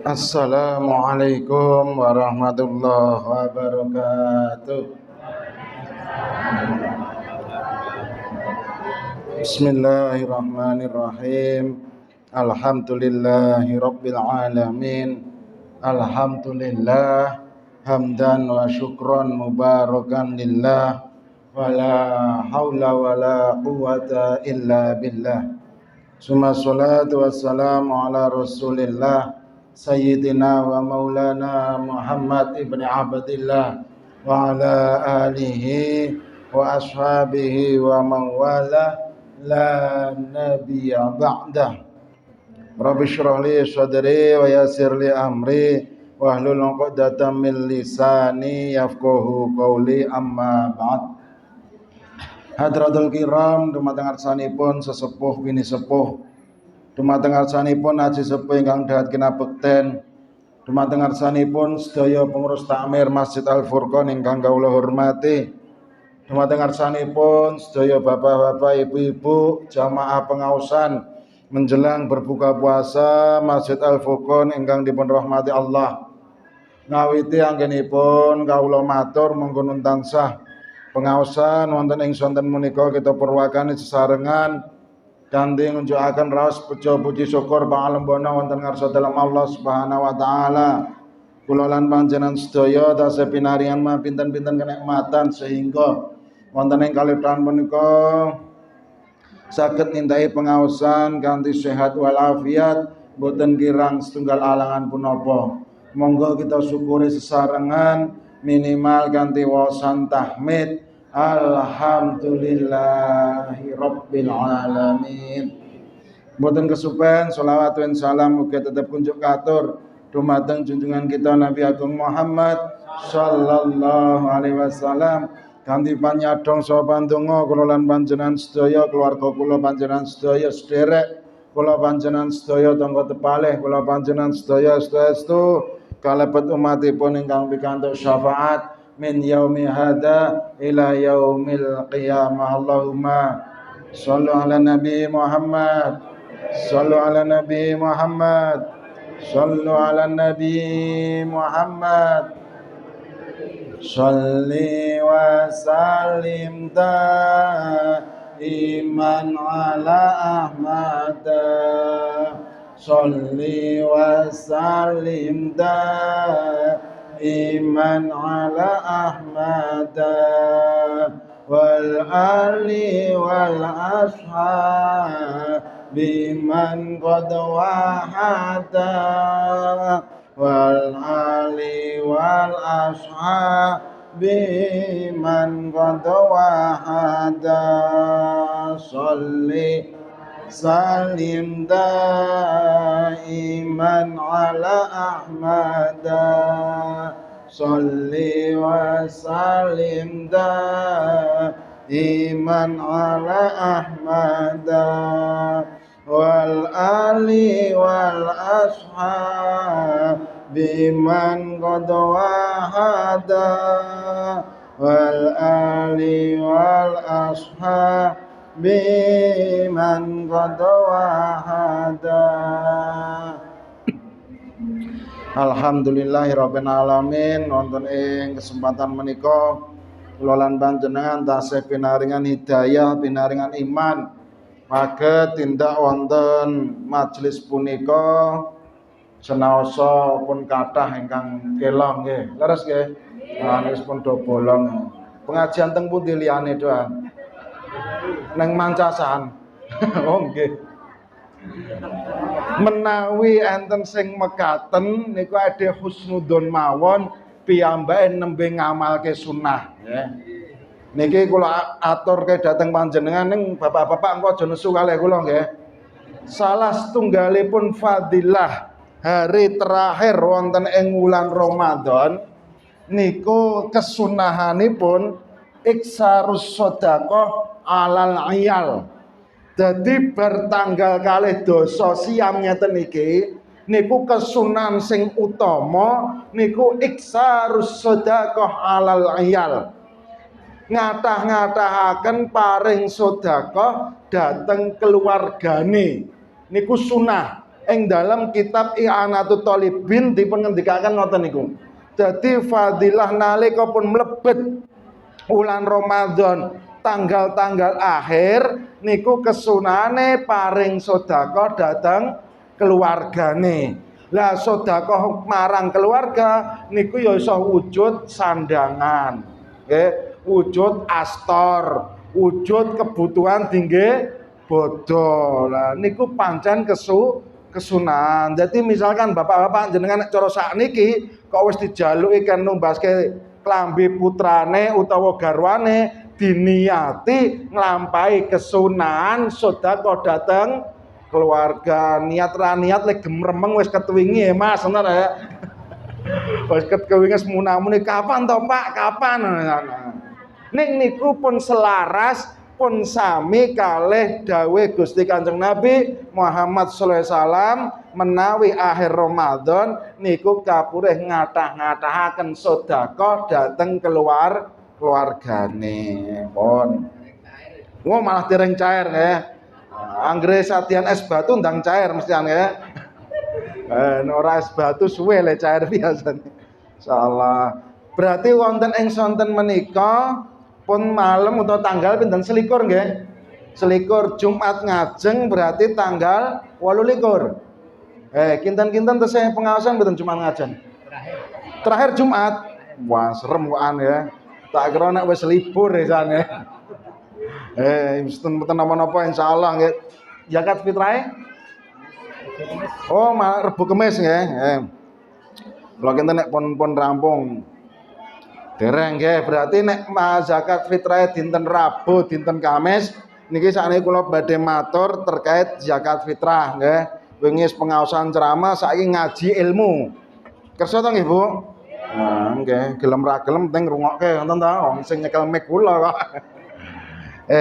Assalamualaikum warahmatullahi wabarakatuh. Bismillahirrahmanirrahim. Alhamdulillahi rabbil alamin. Alhamdulillah hamdan wa syukran mubarakan lillah. Wala haula wala quwata illa billah. Summa salatu wassalamu ala rasulillah Sayyidina wa maulana Muhammad ibn Abdillah wa ala alihi wa ashabihi wa mawala la nabiyya ba'dah. Rabbi shrah li sadri wa yassir li amri wa hlul 'uqdatam min lisani yafqahu qawli amma ba'd. Hadratul kiram dumateng arsanipun sesepuh bini sepuh, dumateng arsanipun aji sepuh ingkang dahat kinabekten, dumateng arsanipun sedaya pengurus takmir Masjid Al Furqon ingkang kawula hormati, dumateng arsanipun sedaya bapak-bapak, ibu-ibu, jamaah pengausan menjelang berbuka puasa Masjid Al Furqon ingkang dipun rahmati Allah. Ngawiti anggenipun kawula matur monggo nun tansah pengaosan wonten ing sonten menika kita purwakani sesarengan kanthi ngunjukaken raos puja puji syukur pangalembono wonten ngarsa dalem Allah Subhanahu wa taala. Kula lan panjenengan sedaya tasih pinaringan pinten-pinten kenikmatan sehingga wonten ing kalipatan menika saged nintai pengaosan kanthi sehat walafiat boten kirang setunggal alangan punapa. Monggo kita syukuri sesarengan minimal ganti wasan tahmid alhamdulillahi rabbil alamin. Mboten kesupen sholawat dan salam muga tetep kunjuk katur dumateng junjungan kita Nabi Agung Muhammad sallallahu alaihi wasallam. Kanthi panyadong saha pandonga kula lan panjenengan sedaya, keluarga kula panjenengan sedaya, sederek kula panjenengan sedaya, tangga tepalih kula panjenengan sedaya saestu kalebet umatipun ingkang pikantuk syafaat min yaumi hada ila yaumil qiyamah. Allahumma shallu ala nabi Muhammad, shallu ala nabi Muhammad, shallu ala nabi Muhammad, shalli wa sallim iman ala Ahmad, sholli wa sallim iman ala Ahmad wal ali wal ashab biman qad wahada wal ali wal ashab biman qad wahada sholli salim daiman ala Ahmad sholli wa salim daiman ala Ahmad wal ali wal ashab biman qad wahada wal ali wal ashab biman qad wahada. Alhamdulillahirabbil alamin. Wonten ing kesempatan menika kula lan panjenengan tasih pinaringan hidayah, pinaringan iman saged tindak wonten majelis punika senaosa pun kathah ingkang kelong nggih. Leres nggih? Manis pun do bolong. Pengajian teng pundi liyane doan? Neng Mancasan. Oh nggih. Menawi enten sing mekaten niku ade husnudzon mawon piyambake nembe ngamalke sunah nggih. Niki kula aturke dhateng panjenengan ning bapak-bapak engko aja nesu kalih kula nggih. Salah setunggalipun fadilah hari terakhir wonten ing wulan Ramadan niku kesunahanipun iksarus sedekah alal ayal. Jadi bertanggal kalih dosa siam ngeten iki niku kesunahan sing utama niku iksarus sedekah alal ayal. Ngatah-ngatahaken paring sedekah dhateng keluargane niku sunah. Ing dalam kitab I'anatul Thalibin dipun ngendikaken ngoten niku. Dadi fadilah nalika pun mlebet bulan Ramadan tanggal-tanggal akhir niku kesunane paring sedekah dhateng keluargane. Lah sedekah marang keluarga niku ya iso wujud sandangan, nggih, wujud astor, wujud kebutuhan tinggi bodo. Lah niku pancen kesunahan. Jadi misalkan bapak-bapak jenengan cara sakniki kok wis dijaluki kan numbaske klambi putrane utawa garwane diniati nglampahi kesunahan sedekah dhateng keluarga. Niat ra niat lek gemremeng wis ketuwingi ya Mas, ngono ya. Wis ketuwingi semunamune kapan to Pak? Kapan? Ning niku pun selaras pun sami kalih dawuh Gusti Kanjeng Nabi Muhammad sallallahu alaihi wasallam menawi akhir Ramadan niku kapurih ngatah-ngatahaken sedekah dhateng keluargane. Pun. Wong malah dereng cair nggih. Anggere satian es batu ndang cair mestian ya. Ora es batu suwe le cair biasane. Insyaallah. Berarti wonten ing sonten menika pun malam atau tanggal pinten selikur nggih. Selikur Jumat ngajeng berarti tanggal 28. Kinten-kinten tesih pengawasan mboten Jumat ngajeng. Terakhir Jumat. Wah, serem kokan ya. Tak kira nek wis libur isane. Mboten napa-napa insyaallah nggih. Zakat fitrah. Oh, Rebo Kemis nggih. Lha kinten nek pun rampung. Dereng nggih, berarti nek zakat fitrah dinten Rabu, dinten Kamis niki sakniki kula badhe matur terkait zakat fitrah nggih. Wingi pengaosan ceramah saiki ngaji ilmu. Kersa to nggih, Bu? Nah, nggih, gelem ra gelem penting ngrungokke ngoten ta, wong sing nyekel mic kula kok.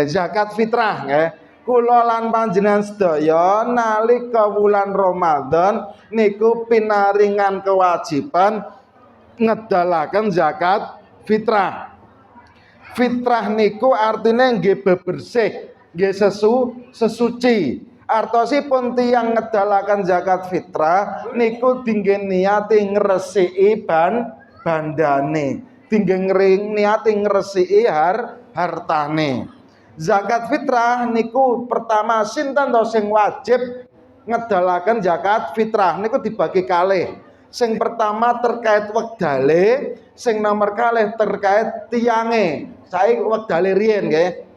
Zakat fitrah nggih. Kula lan panjenengan sedaya nalika wulan Ramadan niku pinaringan kewajiban ngedalaken zakat fitrah. Fitrah niku artinya nggih bebersih, nggih sesuci. Artosipun tiyang ngedalaken zakat fitrah niku dingge niati ngresiki bandane, dingge niati ngresiki hartane. Zakat fitrah niku pertama sinten to sing wajib ngedalaken zakat fitrah niku dibagi kalih. Sing pertama terkait wektale, sing nomor kalih terkait tiyange. Saiki wektale riyen nggih.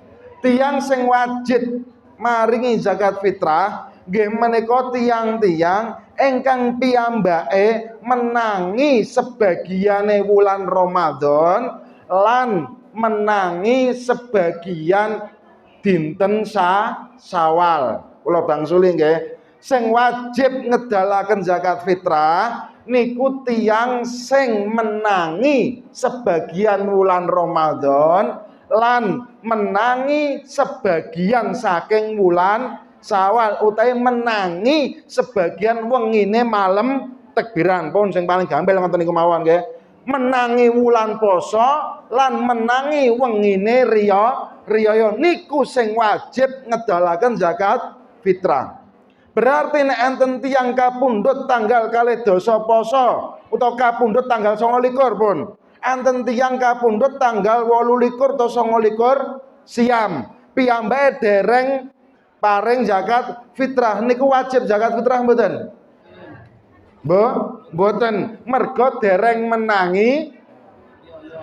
Tiyang sing wajib maringi zakat fitrah nggih menika tiyang-tiyang ingkang piyambake menangi sebagiane wulan Ramadan lan menangi sebagian dinten Syawal. Kula bangsuli nggih. Sing wajib ngedalaken zakat fitrah niku tiyang sing menangi sebagian wulan Ramadan lan menangi sebagian saking wulan Syawal utawi menangi sebagian wengine malam takbiran pun sing paling gampil ngoten niku mawon nggih. Menangi wulan poso lan menangi wengine riyaya niku sing wajib ngedalaken zakat fitrah. Berarti nek enten tiyang kapundhut tanggal kalih dasa poso utawa kapundhut tanggal 29 pun. Enten tiyang kapundhut tanggal 28 atau 29 siam. Piyambake dereng paring zakat fitrah niku wajib zakat fitrah mboten? Mboten, mergo dereng menangi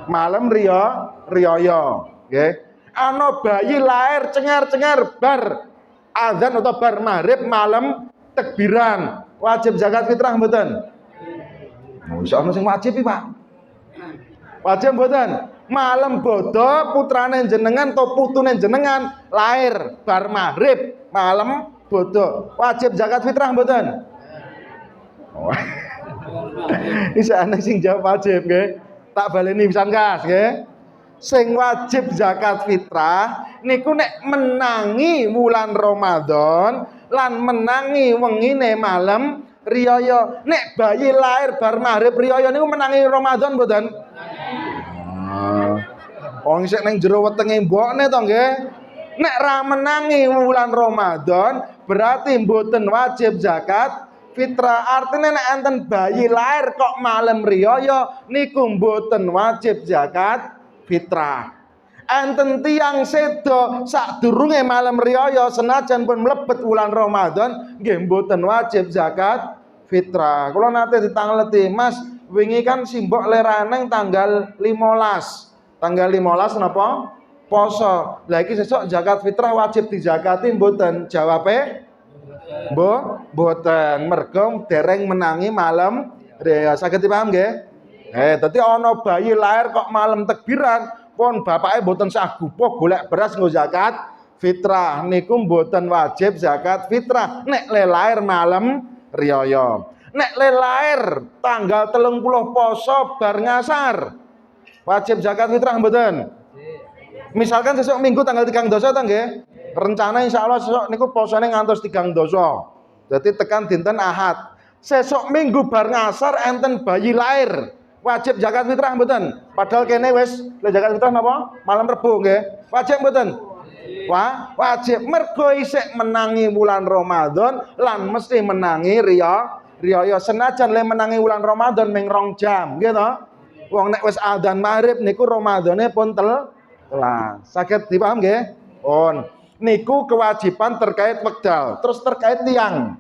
malam riyaya, nggih. Ana bayi lahir cengar-cengar bar azan atau bar maghrib malam takbiran, wajib zakat fitrah mboten? Iso ana sing wajib iki, Pak. Wajib mboten? Malam bodo putrane jenengan atau putune jenengan lahir bar maghrib malam bodo, wajib zakat fitrah mboten? Isa ana sing jawab wajib nggih. Tak baleni pisan kas nggih. Sing wajib zakat fitrah niku nek menangi wulan Ramadan lan menangi wengine malam riyaya. Nek bayi lahir bar maghrib riyaya niku menangi Ramadan mboten? Wong sik ning jero wetenge mbokne to nggih. Nek ra menangi wulan Ramadan berarti mboten wajib zakat fitrah. Artinya nek enten bayi lahir kok malam riyaya niku mboten wajib zakat fitrah. Enten tiang sedo sadurunge malam riyaya senajan pun mlebet wulan Ramadan nggih mboten wajib zakat fitrah. Kula nate ditangleti, Mas, wingi kan simbok leraneng tanggal 15. Tanggal 15 napa? Poso. Lah iki sesuk zakat fitrah wajib dizakati mboten? Jawabe mboten. Mergo dereng menangi malam riyaya. Saged dipaham nggih? Dadi ana bayi lahir kok malam takbiran, pun bapake mboten sagupo golek beras nggo zakat fitrah. Niku mboten wajib zakat fitrah nek le lahir malam riyaya. Nek le lahir tanggal 30 poso bar ngasar, wajib zakat fitrah mboten? Misalkan sesuk Minggu tanggal 3 dosa ta nggih? Rencana insyaallah sesuk niku posone ngantos 3 dosa. Dadi tekan dinten Ahad. Sesuk Minggu bar ngasar enten bayi lahir. Wajib zakat fitrah mboten? Padahal kene wis le zakat fitrah napa? Malam Rebo nggih. Wajib mboten? Wajib. Mergo isih menangi bulan Ramadan lan mesti menangi riyaya. Senajan le menangi bulan Ramadan ming 2 jam, nggih to? Wong nek wis adzan maghrib niku Ramadane pun telas. Saged dipaham nggih? Pun. Niku kewajiban terkait wekdal. Terus terkait tiang.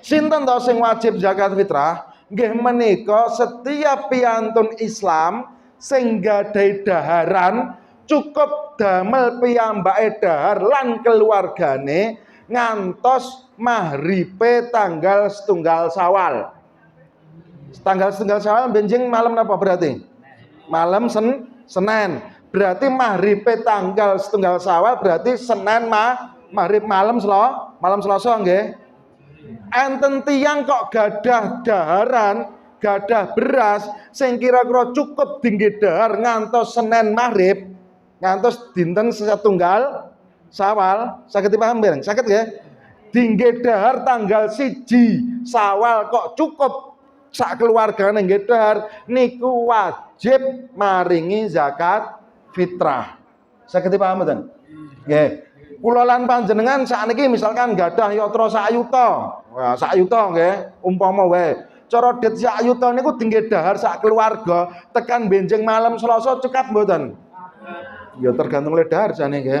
Sinten to sing wajib zakat fitrah? Nggih menika setiap piantun Islam sing gadhahi daharan cukup damel piyambake dahar lan keluargane ngantos maghribe tanggal 1 Syawal. Tanggal 1 Syawal benjing malam napa berarti? Malam Senin. Berarti maghribe tanggal 1 Syawal berarti Senin maghrib malam Selasa nggih. Enten tiyang kok gadah daharan, gadah beras sing kira-kira cukup tinggi dahar ngantos Senin maghrib, ngantos dinten 1 Syawal. Saged dipaham bareng? Saged nggih? Tinggi dahar tanggal 1 Syawal kok cukup sak keluargane nggih dahar niku wajib maringi zakat fitrah. Saged dipaham mboten? Nggih. Kula lan panjenengan sakniki misalkan gadah yatra sak yuta. Wah, sak yuta nggih, umpama wae. Cara det sak yuta niku tinggi dahar sak keluarga tekan benjing malam Selasa cekap mboten? Ya tergantung le dahar jane nggih.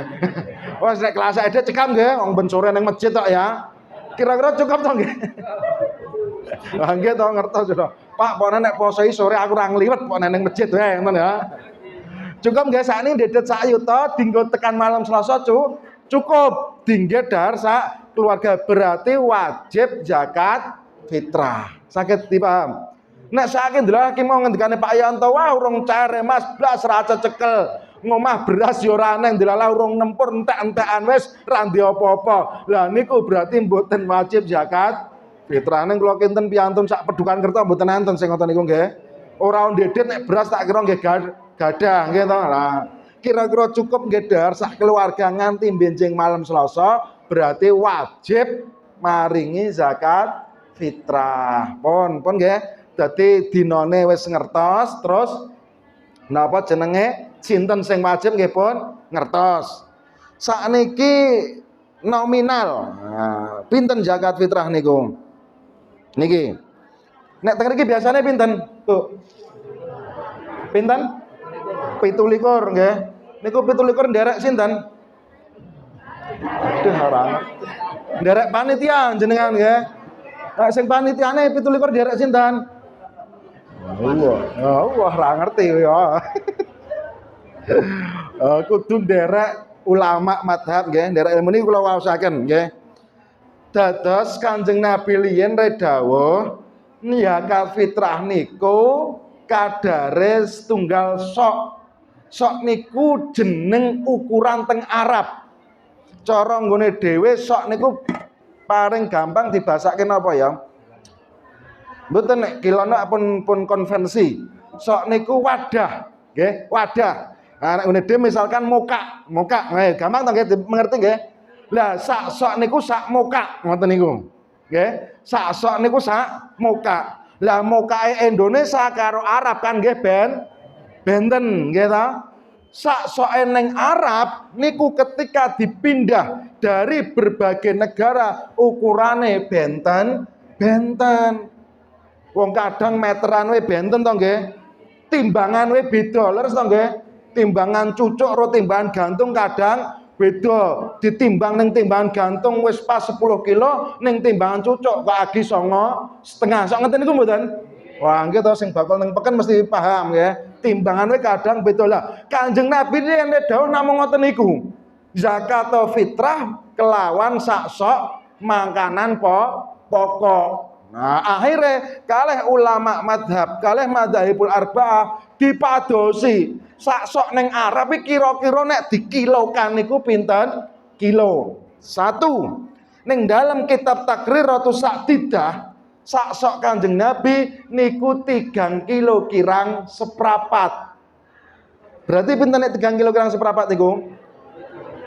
Wes nek kelas ede cekap nggih, wong ben sore ning masjid tok ya. Kira-kira cukup to nggih? Lah nggih to ngertos to. Pak, pokoknya nek poso sore aku ora ngliwet pokoknya ning masjid wae ngoten ya. Cukup nggih sakniki dedet sak yuta dinggo tekan malam Selasa cukup tinggi dahar sak keluarga berarti wajib zakat fitrah. Saged dipaham? Nek saiki ndelok mau ngendikane Pak Yanto, wah urung care Mas blas raca cekel. Ngomah beras yo ora neng dilalah urung nempur entek-entekan wis ra ndek apa-apa. Lah niku berarti mboten wajib zakat fitrah. Ning kula kinten piantun sak Pedukan Kerto mboten enten sing ngoten niku nggih. Ora ndedet nek beras tak kira nggih gadah nggih to. Lah kira-kira cukup nggih dahar sak keluarga nganti benjing malam Selasa berarti wajib maringi zakat fitrah. Pun nggih. Dadi dinane wis ngertos terus napa jenenge sinten sing wajib nggih pun ngertos. Sakniki nominal. Nah, pinten zakat fitrah niku? Niki. Nek teng mriki biasane pinten? Tuh. Pinten? 17 nggih. Niku 17 nderek sinten? Aduh ora. Nderek panitia jenengan nggih. Nek sing panitiane 17 nderek sinten? Wah, ora ngerti ya. Kudu nderek ulama madhab nggih, nderek ilmu niki kula waosaken nggih. Dados Kanjeng Nabi liyen dawuh zakat fitrah niku kadare setunggal sok. Sok niku jeneng ukuran teng Arab. Cara nggone dhewe sok niku paling gampang dibasake napa ya? Mboten nek kilana pun konvensi. Sok niku wadah, nggih, wadah. Nah, nek ngene dhewe misalkan mokak, nggih, gampang to nggih mengerti nggih. Lah sak sok niku sak mokak ngoten niku. Nggih, sak sok niku sak mokak. Lah mokake Indonesia karo Arab kan nggih benten nggih ta. Sak soke ning Arab niku ketika dipindah dari berbagai negara ukurane benten Benten. Wong kadang meteran we benten to nggih. Timbangan we beda, leres to nggih. Timbangan cucuk karo timbangan gantung kadang beda. Ditimbang ning timbangan gantung wis pas 10 kilo, ning timbangan cucuk kok agi 9,5. Sok ngeten niku mboten? Wah, nggih to sing bakal ning peken mesti paham ya. Timbangan we kadang beda lah. Kanjeng Nabi nek dawuh namung ngoten niku. Zakat atau fitrah kelawan saksok makanan pokok. Nah, akhirnya kalih ulama madhab, kalih madzhabul arba'ah dipadosi. Saksok neng Arab iki kira-kira nek dikilokan niku pinten kilo. Satu, neng dalam kitab Takriratus Sa'didah, saksok Kanjeng Nabi niku 3 kilo kirang seprapat. Berarti pinten nek 3 kilo kirang seprapat niku?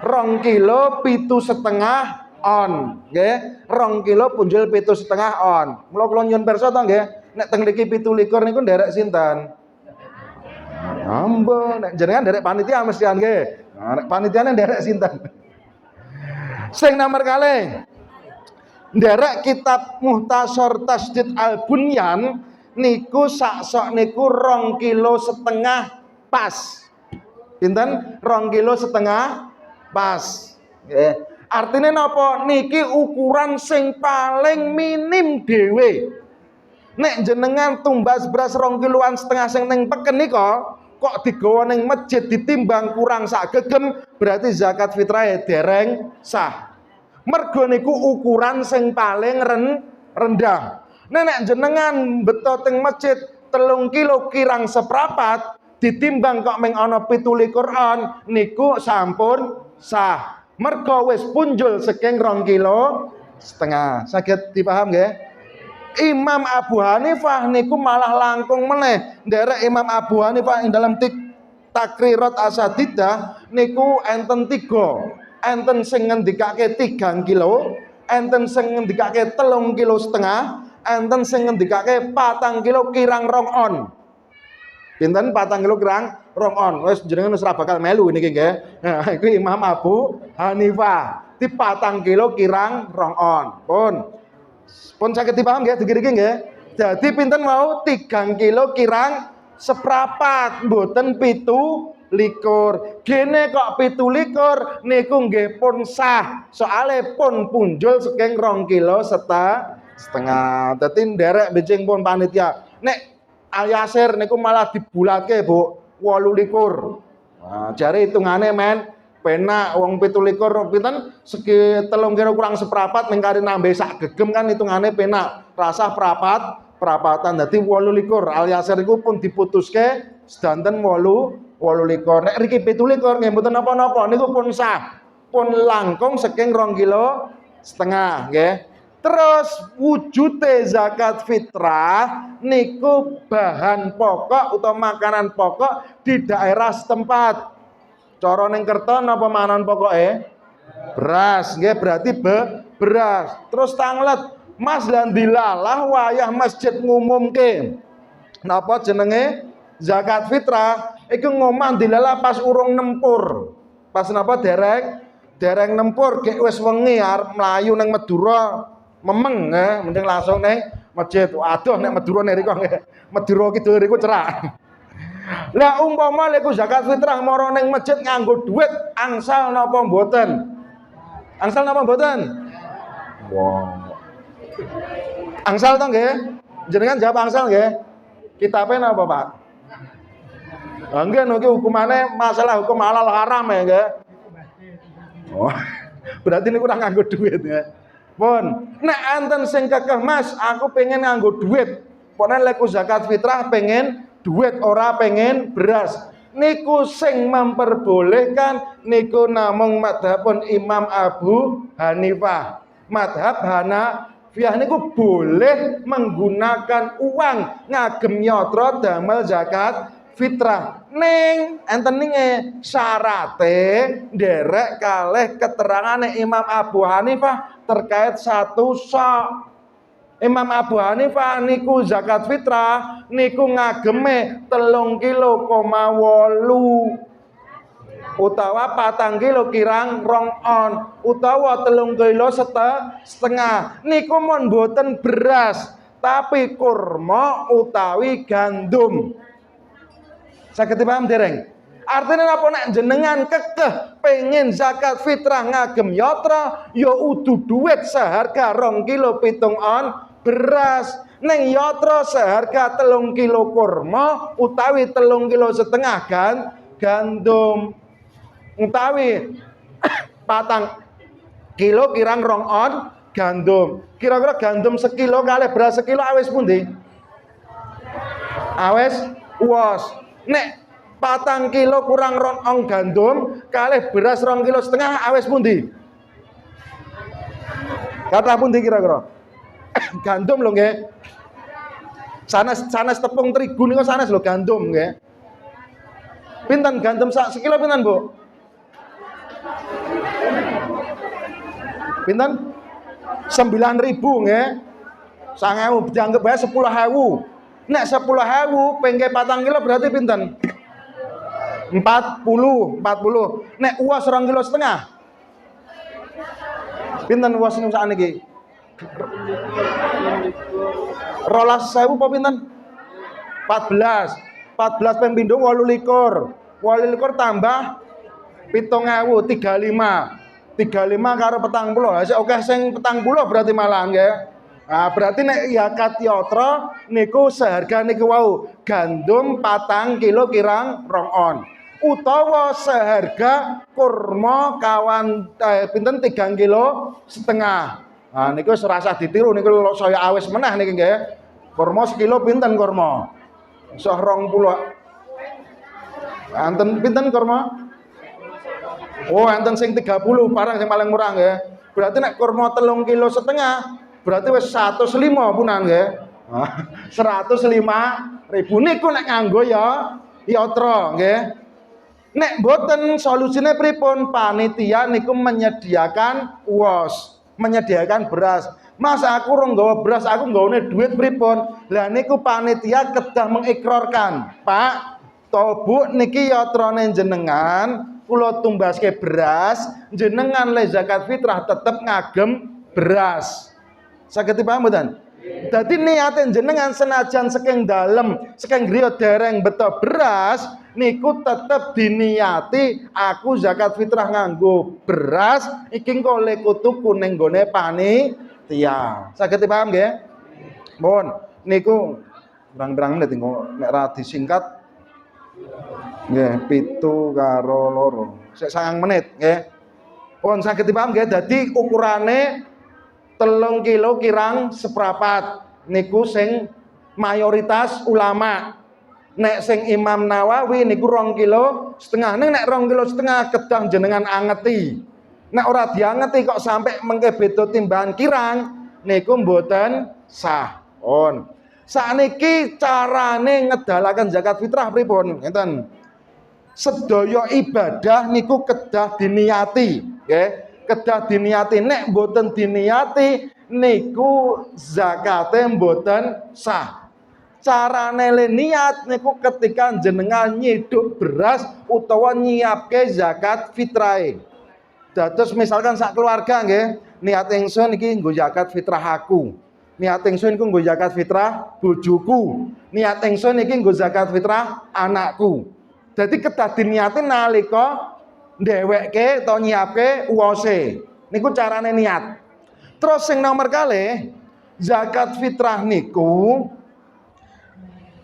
2 kilo 7,5 on, nggih. 2 kilo punjul 7,5 on. Mula kula nyuwun pirsa to nggih, nek teng mriki 17 niku nderek sinten? Ampun, nek jenengan nderek panitia mestian nggih. Nah, nek panitiane nderek sinten? Sing nomor kalih. Nderek kitab Muhtasar Tasdid Al-Bunyan niku saksok niku 2,5 kilo pas. Pinten? 2,5 kilo pas. Nggih. Artinya napa? Niki ukuran sing paling minim dhewe. Nek jenengan tumbas beras 2,5 kiloan sing ning peken nika kok digawa ning masjid ditimbang kurang sak gegem, berarti zakat fitrah dereng sah. Mergo niku ukuran sing paling rendah. Nek jenengan beto teng masjid 3 kilo kirang seprapat ditimbang kok meng ana 17 on niku sampun sah. Mergo wis punjul saking 2,5 kilo. Saged dipaham nggih? Imam Abu Hanifah niku malah langkung meneh. Nderek Imam Abu Hanifah ing dalam Takrirat As-Sa'didah niku enten 3. Enten sing ngendikake 3 kilo, enten sing ngendikake 3,5 kilo, enten sing ngendikake 4 kilo kirang 2 on. Pinten 4 kilo kirang 2 on. Wis jenengan wis ora bakal melu niki nggih. Nah, iku Imam Abu Hanifah. Di 4 kilo kirang 2 on. Pun saged dipaham nggih dikir-dikir nggih. Jadi pinten mau 3 kilo kirang seprapat, mboten 17. Gene kok 17 niku nggih pun sah. Soale pun punjul saking 2 kilo setengah. Dadi nderek becing pun panitia. Nek Al-Yasir niku malah dibulatke, Bu, 28. Nah, jare hitungane men penak wong 17 pinten segi 3 kilo kurang seprapat mengkari nambah sak gegem kan hitungane penak. Rasah perapatan dadi 28. Al-Yasir niku pun diputuske sedanten 28. Nek riki 17 nggih mboten napa-napa niku pun sah. Pun langkung saking 2,5 kilo nggih. Terus wujute zakat fitrah niku bahan pokok atau makanan pokok di daerah setempat. Cara ning Kerton apa makanan pokoke? Beras, nggih berarti beras. Terus tanglet, Mas lan dilalah wayah masjid ngumumke. Napa jenenge? Zakat fitrah iku ngomah dilalah pas urung nempur. Pas napa dereng nempur gek wis wengi arep mlayu nang Madura. Memeng mending langsung neng masjid. Aduh nek Madura niku Madura kidul niku cerak. Lah umpama lek zakat fitrah mara ning masjid nganggo duit angsal napa mboten? Angsal napa mboten? Wow. Angsal to nggih? Jenengan jawab angsal nggih? Kitabe napa, Pak? Nggih niki hukumane masalah hukum halal haram ya nggih. Oh. Berarti niku ora nganggo duit ya. Pun, nek enten sing kekeh Mas, aku pengen nganggo duit. Pokoknya leku zakat fitrah pengen duit, ora pengen beras. Niku sing memperbolehkan niku namung madhabun Imam Abu Hanifah. Madhab Hanafiyah niku boleh menggunakan uang ngagem nyotro damel zakat fitrah. Ning enten ninge syarate nderek kalih keterangane Imam Abu Hanifah terkait satu sok. Imam Abu Hanifah niku zakat fitrah niku ngageme 3,8 kilo. utawa 4 kilo kirang rong on, utawa 3 kilo setengah. Niku mon boten beras, tapi kurma utawi gandum. Saged dipaham dereng? Artinya apa nek jenengan kekeh pengen zakat fitrah ngagem yatra, ya udu duit seharga 2 kilo 7 on beras. Neng yatra seharga 3 kilo kurma utawi 3 kilo setengah gandum. Utawi 4 kilo kirang rong on gandum. Kira-kira gandum sekilo kali beras sekilo awes pundi? Awes uwas. Nek 4 kilo kurang rong on gandum kali beras 2 kilo setengah awes pundi? Kata pundi kira-kira? Gandum lho nggih. Sanes tepung terigu niku sanes lho gandum nggih. Pinten gandum sekilo pinten, Bu? Pinten? 9.000 nggih. 9.000 dianggap bae 10.000. Nek 10.000 pengke 4 kilo berarti pinten? 40. Nek uas 2 kilo setengah. Pinten uas niku sakniki? 12.000 apa pinten? 14 ping pindho 28. 28 tambah 7.000 35 karo 40. Sik oke sing 40 berarti malah nggih. Nah, berarti nek zakat yatra niku seharga niku wau gandum 4 kilo kirang rong on. Utawa seharga kurma kawan pinten 3 kilo setengah. Nah niku wis ora usah ditiru niku saya awis meneh niki nggih. Kurma sekilo pinten kurma? Iso 20. Enten pinten kurma? Oh, enten sing 30 barang sing paling murah nggih. Berarti nek kurma 3 kilo setengah berarti wis 105 punan nggih. 105.000 niku nek nganggo ya yatra nggih. Nek boten solusine pripun? Panitia niku menyediakan uos, menyediakan beras. Mas aku rong nggawa beras, aku nggawone duit pripun? Lah niku panitia kedah mengikrarkan, Pak, to Bu niki yatrane jenengan kula tumbaske beras, jenengan le zakat fitrah tetep ngagem beras. Saged dipaham mboten? Dadi niate jenengan senajan saking dalem, saking griya dereng beto beras, niku tetep diniati aku zakat fitrah nganggo beras iki engko le tuku ning gone panitia. Saged dipaham nggih? Mohon niku berang-berang menit engko nek ra disingkat nggih 7 karo 2. Sik 9 menit nggih. Pun saged dipaham nggih dadi ukurane 3 kilo kirang seprapat niku sing mayoritas ulama. Nek sing Imam Nawawi niku 2 kilo setengah. Nek 2 kilo setengah kedah jenengan angeti. Nek ora diangeti kok sampai mengke beda timbangan kirang niku mboten sah. On. Sakniki carane ngedalaken zakat fitrah pripun? Ngeten. Sedaya ibadah niku kedah diniati, nggih. Kedah diniati, nek mboten diniati niku zakate mboten sah. Carane le niat niku ketika jenengan nyiduk beras utawa nyiapke zakat fitrahe. Dados misalkan sak keluarga nggih, niat ingsun iki nggo zakat fitrah aku. Niat ingsun iku nggo zakat fitrah bojoku. Niat ingsun iki nggo zakat fitrah anakku. Dadi kedah diniati nalika ndewekke to nyiapke uwose. Niku carane niat. Terus sing nomor kalih, zakat fitrah niku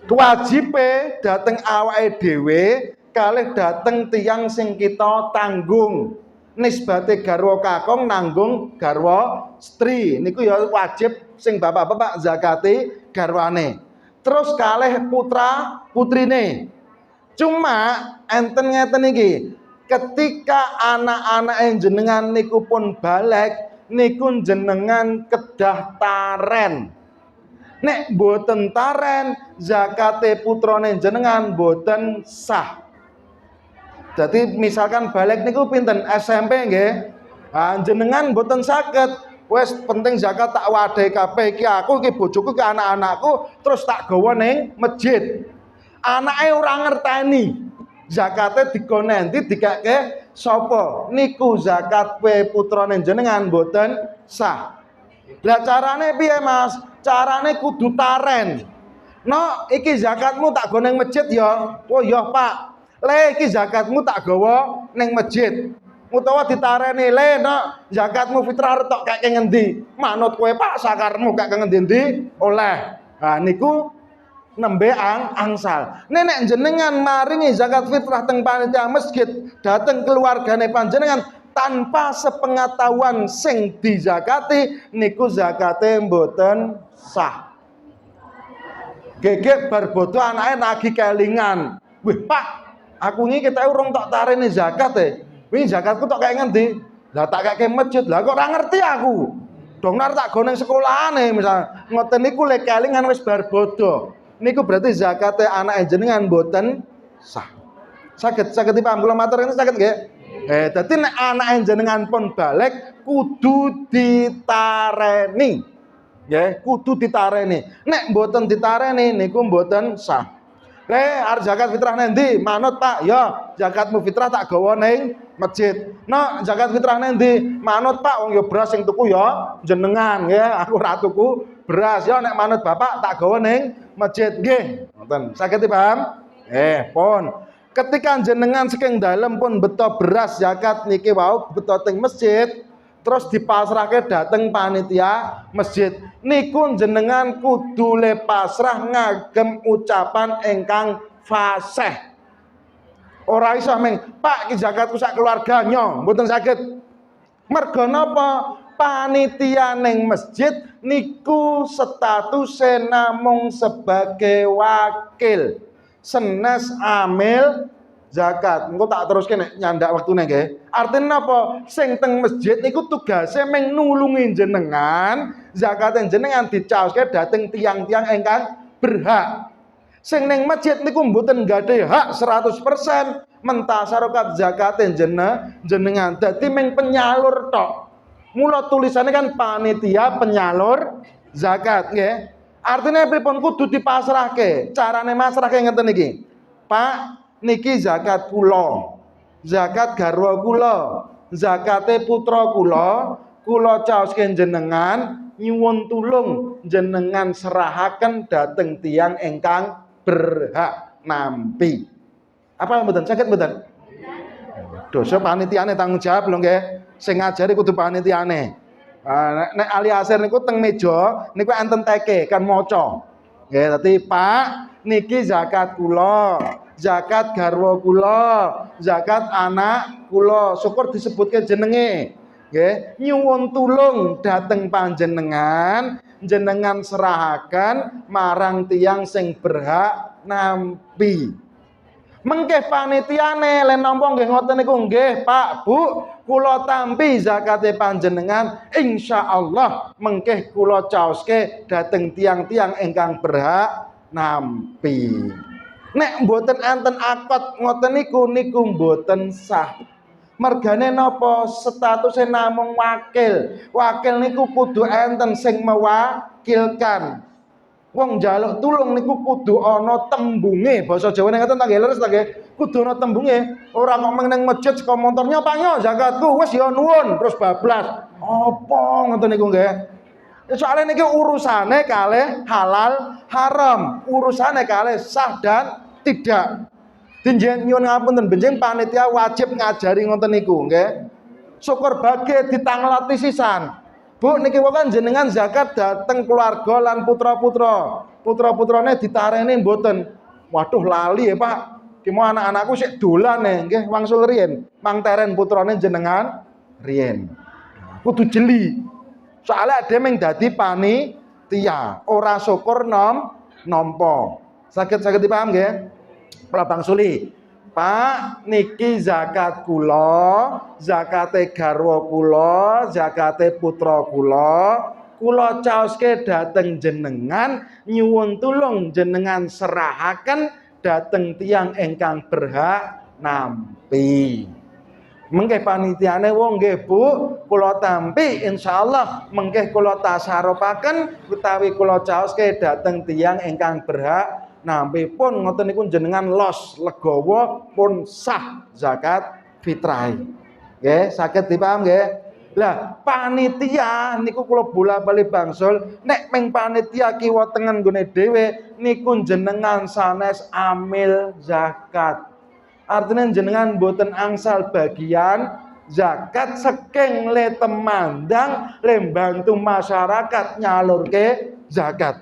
kewajibe dateng awake dhewe kalih dateng tiyang sing kita tanggung. Nisbate garwa kakung nanggung garwa stri. Niku ya wajib sing bapak-bapak zakate garwane. Terus kalih putra putrine. Cuma enten ngeten iki. Ketika anak-anak jenengan niku pun balik, niku jenengan kedah taren. Nek boten taren, zakate putrane jenengan boten sah. Jadi misalkan balik niku pinten SMP nggih. Jenengan boten saged. Wes penting zakat tak wadahi kabeh iki aku iki bojoku iki anak-anakku terus tak gawa ning masjid. Anake ora ngerteni zakate digone endi dikake sapa? Niku zakat putrane jenengan mboten sah. Lah carane piye, Mas? Carane kudu taren. No, iki zakatmu tak go ning masjid ya. Oh ya, Pak. Le iki zakatmu tak gawa ning masjid. Utawa ditareni, le no, zakatmu fitrah tok kake ngendi? Manut kowe, Pak, sakarmu kake ngendi-endi oleh. Nah niku nembe angsal. Nenek jenengan maringi zakat fitrah teng panitia masjid dateng keluargane panjenengan tanpa sepengetahuan sing dizakati niku zakate mboten sah. Gegek bar bodo anake nagih kelingan. Wih, Pak, aku iki ketek urung tok tarene zakat Wih, zakatku tok kayak ngendi? Lah tak kayak masjid. Lah kok ora ngerti aku. Dongnar tak go ning sekolahane misal. Ngoten niku lek kelingan wis bar bodo. Niku berarti zakate anake jenengan mboten sah. Saged dipaham kula matur ini saged nggih? Dadi nek anake jenengan pun balik kudu ditareni. Nggih, kudu ditareni. Nek mboten ditareni niku mboten sah. Arep zakat fitrah nendi? Manut, Pak. Ya, zakatmu fitrah tak gawa ning masjid. No, zakat fitrah nendi? Manut, Pak. Wong ya beras sing tuku ya jenengan nggih. Aku ora tuku beras. Ya nek manut Bapak tak gawa ning masjid nggih. Ngoten. Saged dipaham? Pun. Ketika jenengan saking dalem pun beto beras zakat niki wau beto teng masjid. Terus dipasrahke dateng panitia masjid. Niku jenengan kudu le pasrah ngagem ucapan ingkang fasih. Ora iso meng, Pak iki zakatku sak keluarga nyo, mboten saged. Merga napa? Panitia ning masjid niku statuse namung sebagai wakil. Senes amil zakat. Engko tak teruske nek nyandak wektune nggih. Artine napa? Sing teng masjid niku tugase meng nulungi jenengan, zakate jenengan dicaoske dhateng tiang-tiang ingkang berhak. Sing ning masjid niku mboten gadhe hak 100% mentasarokat zakate jenengan. Dadi meng penyalur tok. Mula tulisannya kan panitia penyalur zakat nggih. Artinya pripun kudu dipasrahke. Carane masrahke ngeten iki. Pak, niki zakat kula, zakat garwa kula, zakate putra kula caoske jenengan nyuwun tulung jenengan serahaken dhateng tiyang ingkang berhak nampi. Apa mboten saged mboten? Dosa panitiane tanggung jawab lho nggih. Sing ngajari kudu panitiane. Nek ahli asir niku teng meja niku enten teke kan maca. Nggih, dadi Pak niki zakat kula, zakat garwa kula, zakat anak kula. Syukur disebutke jenenge. Nggih, nyuwun tulung dhateng panjenengan, jenengan serahaken marang tiyang sing berhak nampi. Mengke panitiane len nampa nggih ngoten niku nggih Pak Bu kula tampi zakate panjenengan insyaallah mengke kula caoske dhateng tiang-tiang ingkang berhak nampi. Nek mboten enten akad ngoten niku mboten sah. Mergane napa? Statuse namung wakil. Wakil niku kudu enten sing mewakilkan. Wong njaluk tulung niku kudu ana tembunge. Basa Jawane ngoten ta nggih, leres ta nggih? Kudu ana tembunge. Ora kok meng ning masjid saka montornya Pak nyo zakatku wis ya nuwun terus bablas. Apa ngoten niku nggih? Soale niki urusane kalih halal haram, urusane kalih sah dan tidak. Dinjen nyuwun ngapunten benjing panitia wajib ngajari ngoten niku nggih. Syukur bage ditanglati sisan. Bu niki wae jenengan zakat dateng keluarga lan putra-putra. Putra-putrane ditareni mboten. Waduh lali ya, Pak. Ki mau anak-anakku sik dolan nggih wangsul riyen. Mang teren putrane jenengan riyen. Kudu jeli. Soalnya ada yang dadi panitia, ora syukur nampa. Saged dipaham nggih? Kula bangsuli. Pak, niki zakat kula, zakate garwa kula, zakate putra kula caoske dhateng jenengan, nyuwun tulung jenengan serahaken dhateng tiyang ingkang berhak nampi. Mengke panitiane wong nggih Bu, kula tampi insyaallah mengke kula tasarupaken utawi kula caoske dhateng tiyang ingkang berhak nampi pun ngoten niku jenengan los legawa pun sah zakat fitrah. Nggih, saged dipaham nggih? Lah panitia niku kula bola-bali bangsul nek ming panitia kiwa tengen nggone dhewe niku jenengan sanes amil zakat. Artinya jenengan boten angsal bagian zakat saking le temandang le bantu masyarakat nyalurke zakat.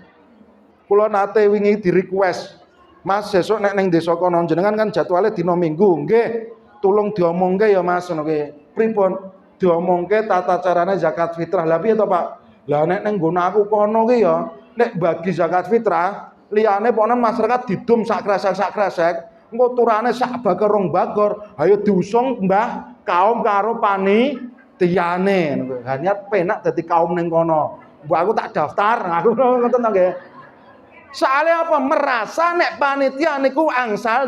Kula nate wingi di request, Mas sesuk nek ning desa kono jenengan kan jadwale dina Minggu, nggih. Tulung diomongke ya Mas ngono kuwi. Pripun? Diomongke tata carane zakat fitrah. Lah piye to, Pak? Lah nek ning nggon aku kono ki ya, nek bagi zakat fitrah, liyane pokoke masyarakat didum sak kresek, engko turane sak bakar rong bakar, ayo diusung Mbah kaum karo panitiane. Hanya penak dadi kaum ning kono. Mbok aku tak daftar, aku ngoten to nggih. Soalnya apa? Merasa nek panitia niku angsal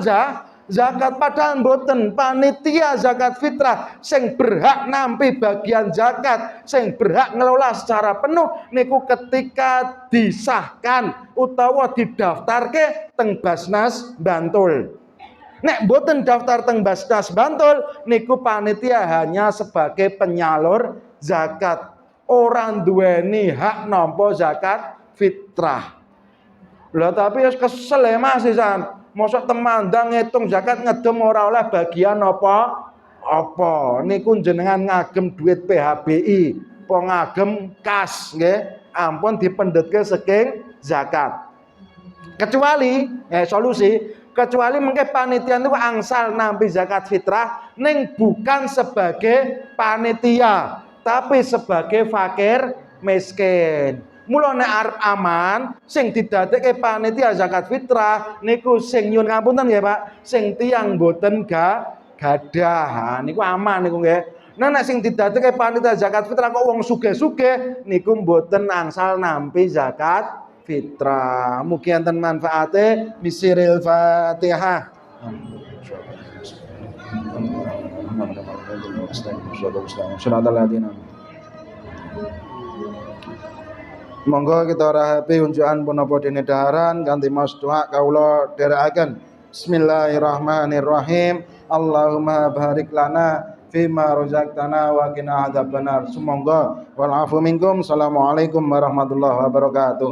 zakat padahal mboten. Panitia zakat fitrah sing berhak nampi bagian zakat, sing berhak ngelola secara penuh niku ketika disahkan utawa didaftarke teng Basnas Bantul. Nek mboten daftar teng Basnas Bantul niku panitia hanya sebagai penyalur zakat. Orang duweni hak nampa zakat fitrah. Lah tapi wis kesel ya Mas sisan. Mosok temandang ngitung zakat ngedem ora oleh bagian apa niku jenengan ngagem duit PHBI apa ngagem kas nggih ampun dipendhetke saking zakat kecuali kecuali mengke panitia niku angsal nampi zakat fitrah ning bukan sebagai panitia tapi sebagai fakir miskin. Mula nek arep aman sing didadekke panitia zakat fitrah niku sing nyuwun ngapunten nggih Pak, sing tiyang boten gadah. Niku aman niku nggih. Nah nek sing didadekke panitia zakat fitrah kok wong sugih-sugih niku mboten angsal nampi zakat fitrah. Mugi enten manfaate. Bisiril Fatihah. Monggo kita rahapi unjukan punapa dene daharan kanthi maos doa kawula dherekaken. Bismillahirrahmanirrahim. Allahumma barik lana fima razaqtana wa qina adzabannar. Sumangga wal afu minkum. Assalamualaikum warahmatullahi wabarakatuh.